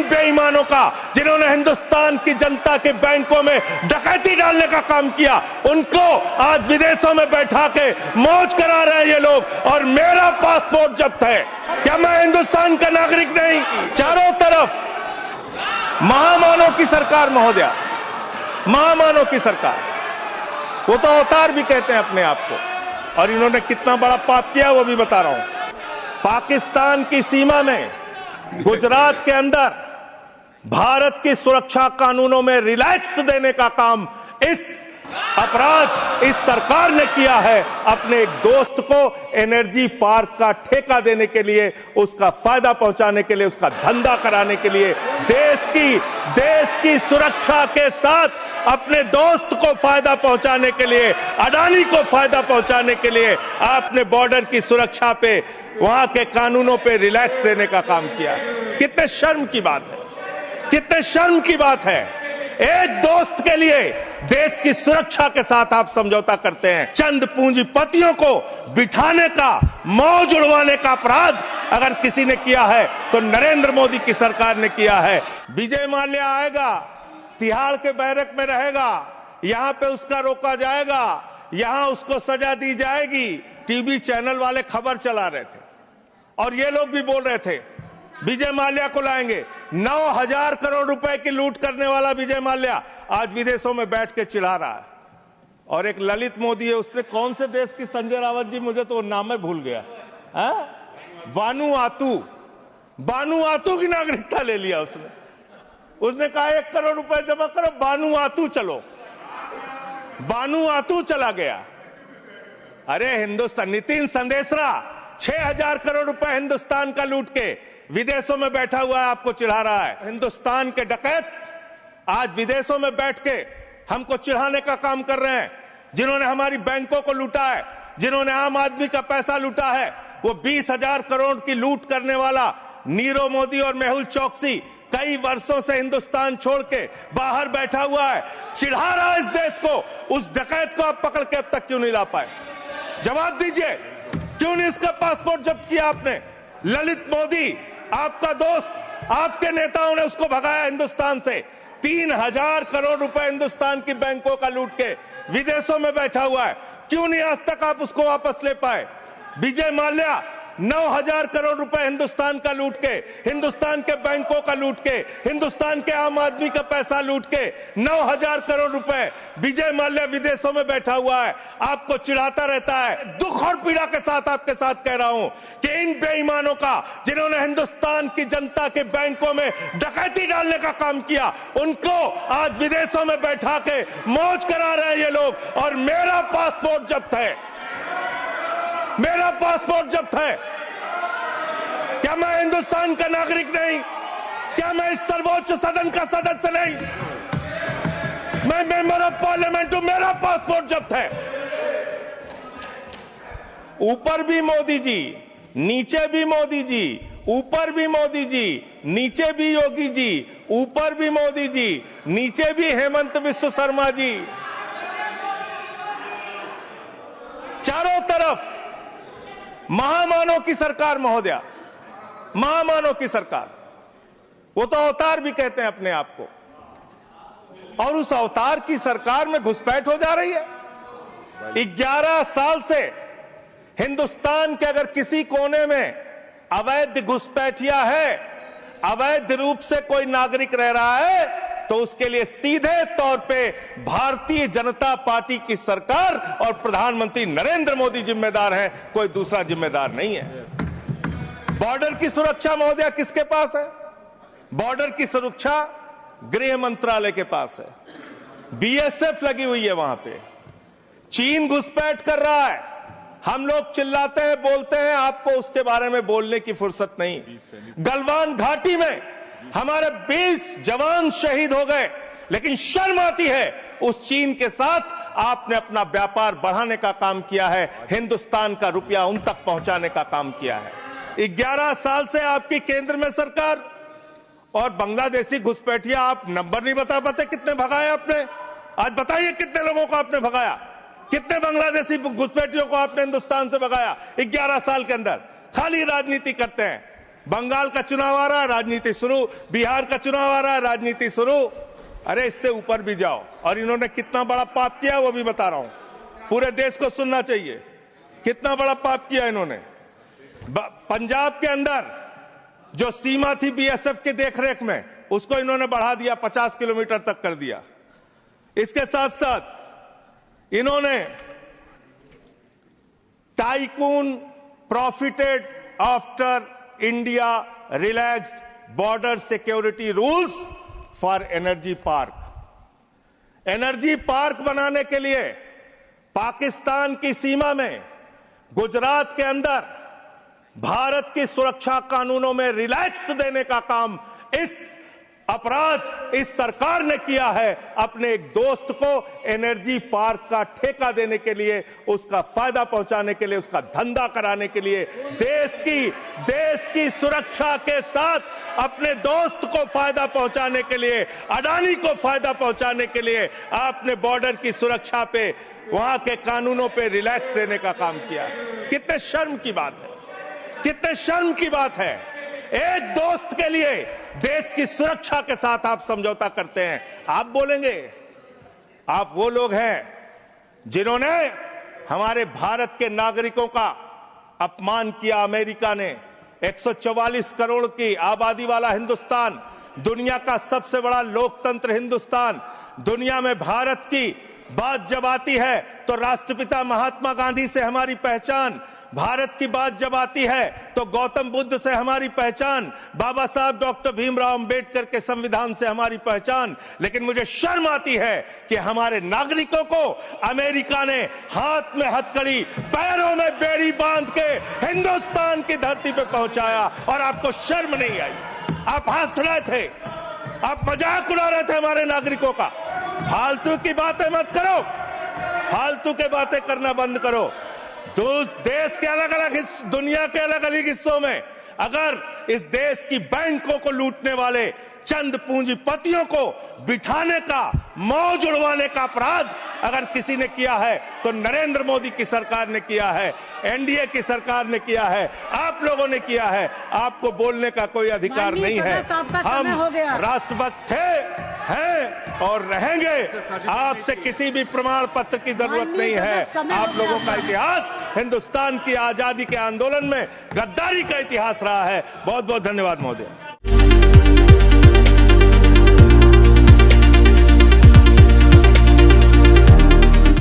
बेईमानों का जिन्होंने हिंदुस्तान की जनता के बैंकों में डकैती डालने का काम किया, उनको आज विदेशों में बैठा के मौज करा रहे हैं ये लोग, और मेरा पासपोर्ट जब्त है। क्या मैं हिंदुस्तान का नागरिक नहीं? चारों तरफ महामानव की सरकार महोदया, महामानव की सरकार। वो तो अवतार भी कहते हैं अपने आप को, और इन्होंने कितना बड़ा पाप किया वो भी बता रहा हूं। पाकिस्तान की सीमा में, गुजरात के अंदर भारत की सुरक्षा कानूनों में रिलैक्स देने का काम इस अपराध इस सरकार ने किया है। अपने एक दोस्त को एनर्जी पार्क का ठेका देने के लिए, उसका फायदा पहुंचाने के लिए, उसका धंधा कराने के लिए, देश की सुरक्षा के साथ अपने दोस्त को फायदा पहुंचाने के लिए, अडानी को फायदा पहुंचाने के लिए आपने बॉर्डर की सुरक्षा पे, वहां के कानूनों पे रिलैक्स देने का काम किया। कितने शर्म की बात है, कितने शर्म की बात है। एक दोस्त के लिए देश की सुरक्षा के साथ आप समझौता करते हैं। चंद पूंजीपतियों को बिठाने का, मौज उड़वाने का अपराध अगर किसी ने किया है तो नरेंद्र मोदी की सरकार ने किया है। विजय माल्या आएगा, तिहाड़ के बैरक में रहेगा, यहां पे उसका रोका जाएगा, यहां उसको सजा दी जाएगी। टीवी चैनल वाले खबर चला रहे थे और ये लोग भी बोल रहे थे विजय माल्या को लाएंगे। 9,000 करोड़ रुपए की लूट करने वाला विजय माल्या आज विदेशों में बैठ के चिढ़ा रहा है। और एक ललित मोदी है, उसने कौन से देश की, संजय रावत जी, मुझे तो नाम में भूल गया, बानुआतू की नागरिकता ले लिया उसने कहा 1 करोड़ रुपए जमा करो, बानुआतू चलो, बानुआतू चला गया। अरे हिंदुस्तान, नितिन संदेशरा 6,000 करोड़ रुपए हिंदुस्तान का लूट के विदेशों में बैठा हुआ है, आपको चिढ़ा रहा है। हिंदुस्तान के डकैत आज विदेशों में बैठ के हमको चिढ़ाने का काम कर रहे हैं। जिन्होंने हमारी बैंकों को लूटा है, जिन्होंने आम आदमी का पैसा लूटा है, वो 20,000 करोड़ की लूट करने वाला नीरव मोदी और मेहुल चौकसी कई वर्षों से हिंदुस्तान छोड़ के बाहर बैठा हुआ है, चिढ़ा रहा है इस देश को। उस डकैत को आप पकड़ के अब तक क्यों नहीं ला पाए? जवाब दीजिए, क्यों नहीं उसका पासपोर्ट जब्त किया आपने? ललित मोदी आपका दोस्त, आपके नेताओं ने उसको भगाया हिंदुस्तान से। 3,000 करोड़ रुपए हिंदुस्तान की बैंकों का लूट के विदेशों में बैठा हुआ है, क्यों नहीं आज तक आप उसको वापस ले पाए? विजय माल्या 9,000 करोड़ रुपए हिंदुस्तान का लूट के, हिंदुस्तान के बैंकों का लूट के, हिंदुस्तान के आम आदमी का पैसा लूट के 9,000 करोड़ रुपए विजय माल्या विदेशों में बैठा हुआ है, आपको चिढ़ाता रहता है। दुख और पीड़ा के साथ आपके साथ कह रहा हूं कि इन बेईमानों का जिन्होंने हिंदुस्तान की जनता के बैंकों में डकैती डालने का काम किया, उनको आज विदेशों में बैठा के मौज करा रहे हैं ये लोग, और मेरा पासपोर्ट जब्त है, मेरा पासपोर्ट जब्त है। क्या मैं हिंदुस्तान का नागरिक नहीं? क्या मैं इस सर्वोच्च सदन का सदस्य नहीं? मैं मेंबर ऑफ पार्लियामेंट हूं, मेरा पासपोर्ट जब्त है। ऊपर भी मोदी जी, नीचे भी मोदी जी, ऊपर भी मोदी जी, नीचे भी योगी जी, ऊपर भी मोदी जी, नीचे भी हेमंत बिस्व शर्मा जी, चारों तरफ महामानव की सरकार महोदया, महामानव की सरकार। वो तो अवतार भी कहते हैं अपने आप को, और उस अवतार की सरकार में घुसपैठ हो जा रही है। 11 साल से हिंदुस्तान के अगर किसी कोने में अवैध घुसपैठिया है, अवैध रूप से कोई नागरिक रह रहा है, तो उसके लिए सीधे तौर पे भारतीय जनता पार्टी की सरकार और प्रधानमंत्री नरेंद्र मोदी जिम्मेदार हैं, कोई दूसरा जिम्मेदार नहीं है। बॉर्डर की सुरक्षा महोदया किसके पास है? बॉर्डर की सुरक्षा गृह मंत्रालय के पास है, बीएसएफ लगी हुई है वहां पे। चीन घुसपैठ कर रहा है, हम लोग चिल्लाते हैं, बोलते हैं, आपको उसके बारे में बोलने की फुर्सत नहीं। गलवान घाटी में हमारे 20 जवान शहीद हो गए, लेकिन शर्म आती है उस चीन के साथ आपने अपना व्यापार बढ़ाने का काम किया है, हिंदुस्तान का रुपया उन तक पहुंचाने का काम किया है। 11 साल से आपकी केंद्र में सरकार, और बांग्लादेशी घुसपैठिया आप नंबर नहीं बता पाते कितने भगाए आपने। आज बताइए कितने लोगों को आपने भगाया, कितने बांग्लादेशी घुसपैठियों को आपने हिंदुस्तान से भगाया 11 साल के अंदर। खाली राजनीति करते हैं। बंगाल का चुनाव आ रहा है, राजनीति शुरू। बिहार का चुनाव आ रहा है, राजनीति शुरू। अरे इससे ऊपर भी जाओ। और इन्होंने कितना बड़ा पाप किया वो भी बता रहा हूं, पूरे देश को सुनना चाहिए कितना बड़ा पाप किया इन्होंने। पंजाब के अंदर जो सीमा थी बीएसएफ के देखरेख में, उसको इन्होंने बढ़ा दिया, 50 किलोमीटर तक कर दिया। इसके साथ साथ इन्होंने tycoon profited after India relaxed border security rules for energy park. Energy park बनाने के लिए पाकिस्तान की सीमा में, गुजरात के अंदर भारत की सुरक्षा कानूनों में रिलैक्स देने का काम इस अपराध इस सरकार ने किया है। अपने एक दोस्त को एनर्जी पार्क का ठेका देने के लिए, उसका फायदा पहुंचाने के लिए, उसका धंधा कराने के लिए, देश की सुरक्षा के साथ अपने दोस्त को फायदा पहुंचाने के लिए, अडानी को फायदा पहुंचाने के लिए आपने बॉर्डर की सुरक्षा पे, वहां के कानूनों पे रिलैक्स देने का काम किया। कितने शर्म की बात है, कितने शर्म की बात है। एक दोस्त के लिए देश की सुरक्षा के साथ आप समझौता करते हैं। आप बोलेंगे आप वो लोग हैं जिन्होंने हमारे भारत के नागरिकों का अपमान किया। अमेरिका ने 144 करोड़ की आबादी वाला हिंदुस्तान, दुनिया का सबसे बड़ा लोकतंत्र हिंदुस्तान, दुनिया में भारत की बात जब आती है तो राष्ट्रपिता महात्मा गांधी से हमारी पहचान, भारत की बात जब आती है तो गौतम बुद्ध से हमारी पहचान, बाबा साहब डॉक्टर भीमराव अंबेडकर के संविधान से हमारी पहचान। लेकिन मुझे शर्म आती है कि हमारे नागरिकों को अमेरिका ने हाथ में हथकड़ी, पैरों में बेड़ी बांध के हिंदुस्तान की धरती पे पहुंचाया और आपको शर्म नहीं आई। आप हंस रहे थे, आप मजाक उड़ा रहे थे हमारे नागरिकों का। फालतू की बातें मत करो, फालतू की बातें करना बंद करो। देश के अलग अलग दुनिया के अलग अलग हिस्सों में अगर इस देश की बैंकों को लूटने वाले चंद पूंजीपतियों को बिठाने का, मौज उड़वाने का अपराध अगर किसी ने किया है तो नरेंद्र मोदी की सरकार ने किया है, एनडीए की सरकार ने किया है, आप लोगों ने किया है। आपको बोलने का कोई अधिकार नहीं है। हम राष्ट्रभक्त थे, हैं और रहेंगे। आपसे किसी भी प्रमाण पत्र की जरूरत नहीं है। आप लोगों का इतिहास हिंदुस्तान की आजादी के आंदोलन में गद्दारी का इतिहास रहा है। बहुत बहुत धन्यवाद महोदय।